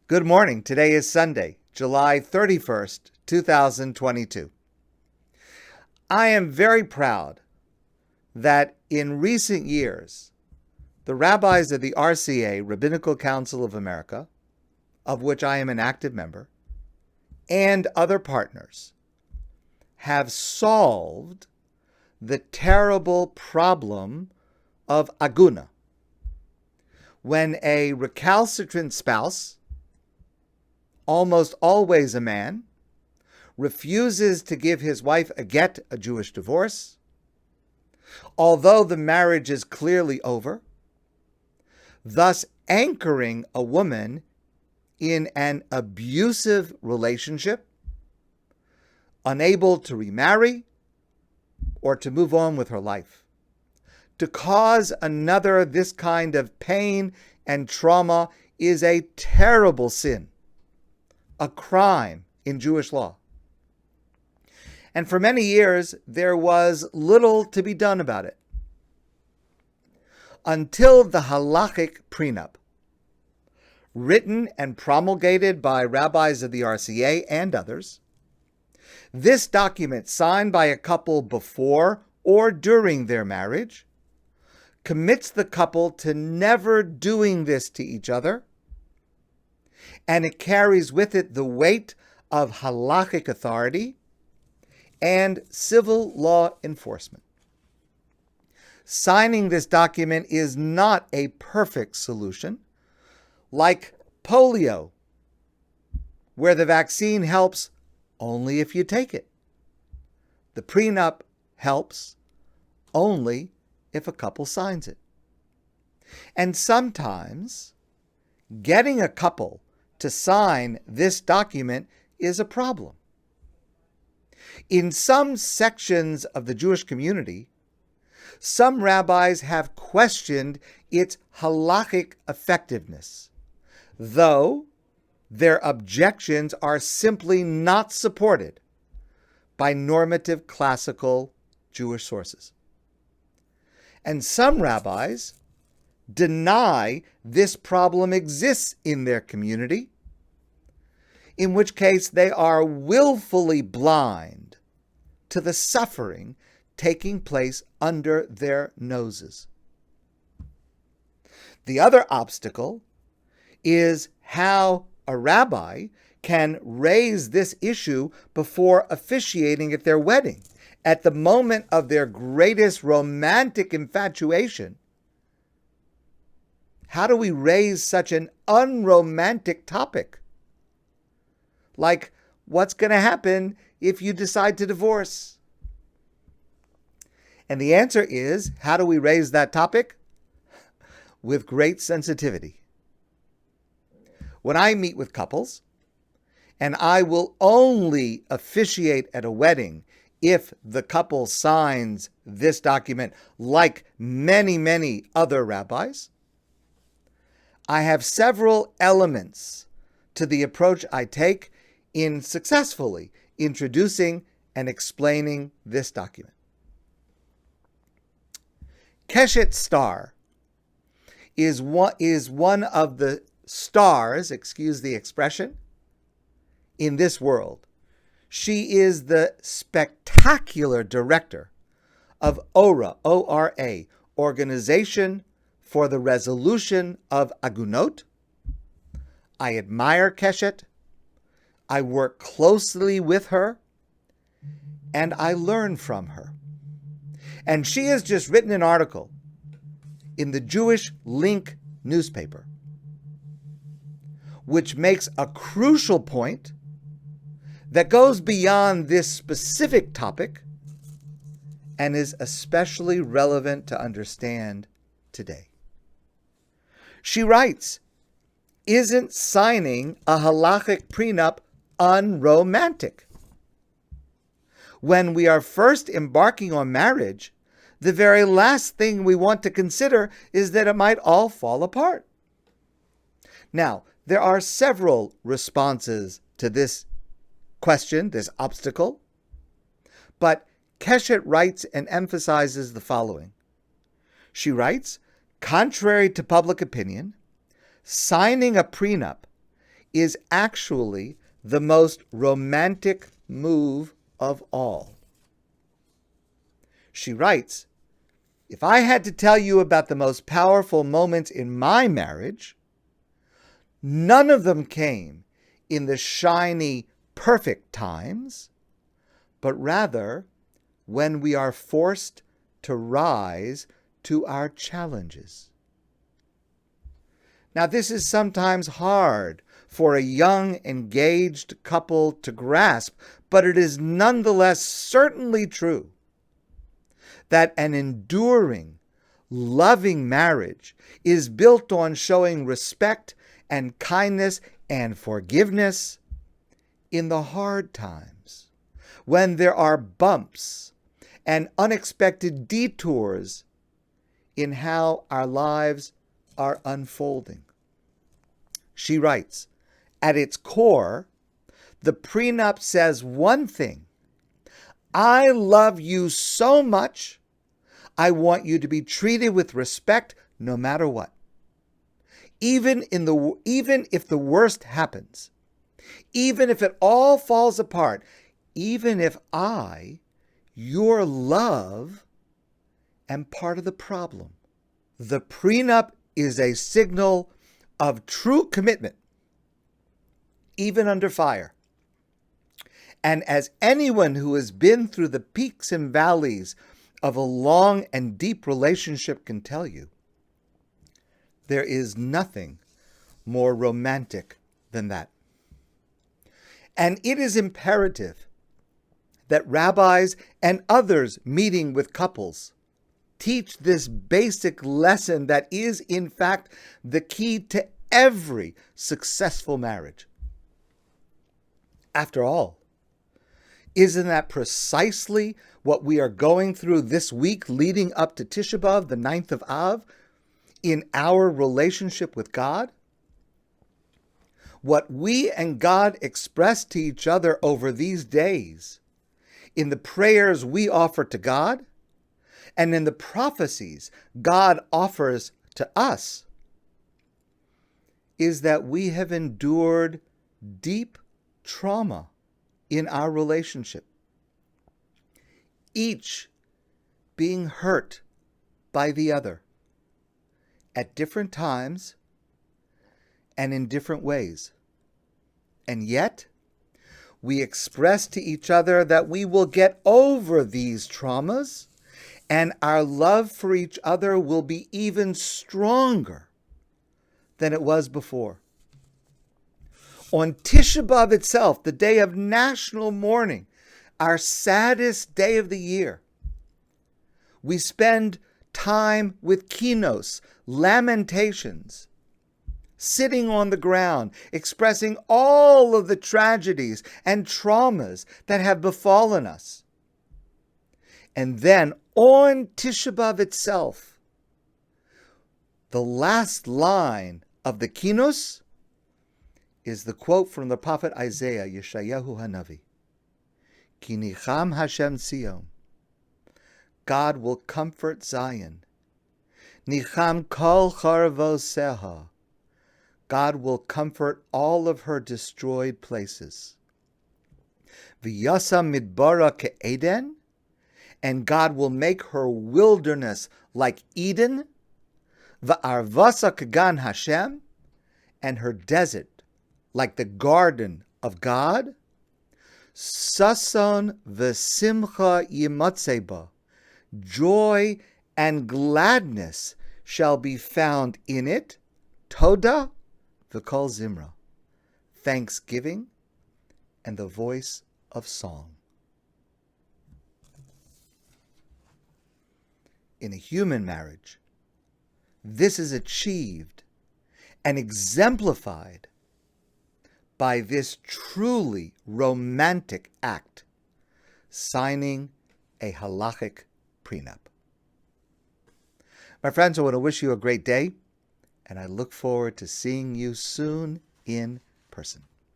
Good morning. Today is Sunday, July 31st, 2022. I am very proud that in recent years, the rabbis of the RCA, Rabbinical Council of America, of which I am an active member, and other partners, have solved the terrible problem of aguna. When a recalcitrant spouse, almost always a man, refuses to give his wife a get, a Jewish divorce, although the marriage is clearly over, thus anchoring a woman in an abusive relationship, unable to remarry or to move on with her life. To cause another this kind of pain and trauma is a terrible sin, a crime in Jewish law. And for many years, there was little to be done about it. Until the Halachic Prenup, written and promulgated by rabbis of the RCA and others, this document signed by a couple before or during their marriage commits the couple to never doing this to each other, and it carries with it the weight of halachic authority and civil law enforcement. Signing this document is not a perfect solution, like polio, where the vaccine helps only if you take it. The prenup helps only if a couple signs it. And sometimes getting a couple to sign this document is a problem. In some sections of the Jewish community, some rabbis have questioned its halachic effectiveness, though their objections are simply not supported by normative classical Jewish sources. And some rabbis deny this problem exists in their community, in which case they are willfully blind to the suffering taking place under their noses. The other obstacle is how a rabbi can raise this issue before officiating at their wedding, at the moment of their greatest romantic infatuation. How do we raise such an unromantic topic? Like, what's going to happen if you decide to divorce? And the answer is, how do we raise that topic? With great sensitivity. When I meet with couples, and I will only officiate at a wedding if the couple signs this document, like many, many other rabbis, I have several elements to the approach I take in successfully introducing and explaining this document. Keshet star is one of the stars, excuse the expression, in this world. She is the spectacular director of ORA, O-R-A, Organization for the Resolution of Agunot. I admire Keshet. I work closely with her, and I learn from her. And she has just written an article in the Jewish Link newspaper, which makes a crucial point that goes beyond this specific topic and is especially relevant to understand today. She writes, "Isn't signing a halachic prenup unromantic? When we are first embarking on marriage, the very last thing we want to consider is that it might all fall apart." Now, there are several responses to this question, this obstacle, but Keshet writes and emphasizes the following. She writes, contrary to public opinion, signing a prenup is actually the most romantic move of all. She writes, "If I had to tell you about the most powerful moments in my marriage, none of them came in the shiny, perfect times, but rather when we are forced to rise to our challenges." Now, this is sometimes hard for a young, engaged couple to grasp, but it is nonetheless certainly true that an enduring, loving marriage is built on showing respect and kindness and forgiveness in the hard times, when there are bumps and unexpected detours in how our lives are unfolding. She writes, "At its core, the prenup says one thing: I love you so much, I want you to be treated with respect no matter what. Even if the worst happens, even if it all falls apart, even if I, your love, am part of the problem." The prenup is a signal of true commitment, even under fire. And as anyone who has been through the peaks and valleys of a long and deep relationship can tell you, there is nothing more romantic than that. And it is imperative that rabbis and others meeting with couples teach this basic lesson that is, in fact, the key to every successful marriage. After all, isn't that precisely what we are going through this week leading up to Tisha B'Av, the 9th of Av, in our relationship with God? What we and God express to each other over these days, in the prayers we offer to God, and in the prophecies God offers to us, is that we have endured deep trauma in our relationship, each being hurt by the other at different times and in different ways. And yet, we express to each other that we will get over these traumas, and our love for each other will be even stronger than it was before. On Tisha B'Av itself, the day of national mourning, our saddest day of the year, we spend time with kinos, lamentations, sitting on the ground, expressing all of the tragedies and traumas that have befallen us. And then on Tisha B'Av itself, the last line of the kinos is the quote from the prophet Isaiah, Yeshayahu Hanavi, Ki nicham Hashem Sion. God will comfort Zion. Nicham kol charavoseha. God will comfort all of her destroyed places. V'yasa midbara ke'eden. And God will make her wilderness like Eden, v'arvasa kagan Hashem, and her desert like the garden of God. Sason v'simcha yimatzeba, joy and gladness shall be found in it. Toda v'kol zimra, thanksgiving and the voice of song. In a human marriage, this is achieved and exemplified by this truly romantic act, signing a halachic prenup. My friends, I want to wish you a great day, and I look forward to seeing you soon in person.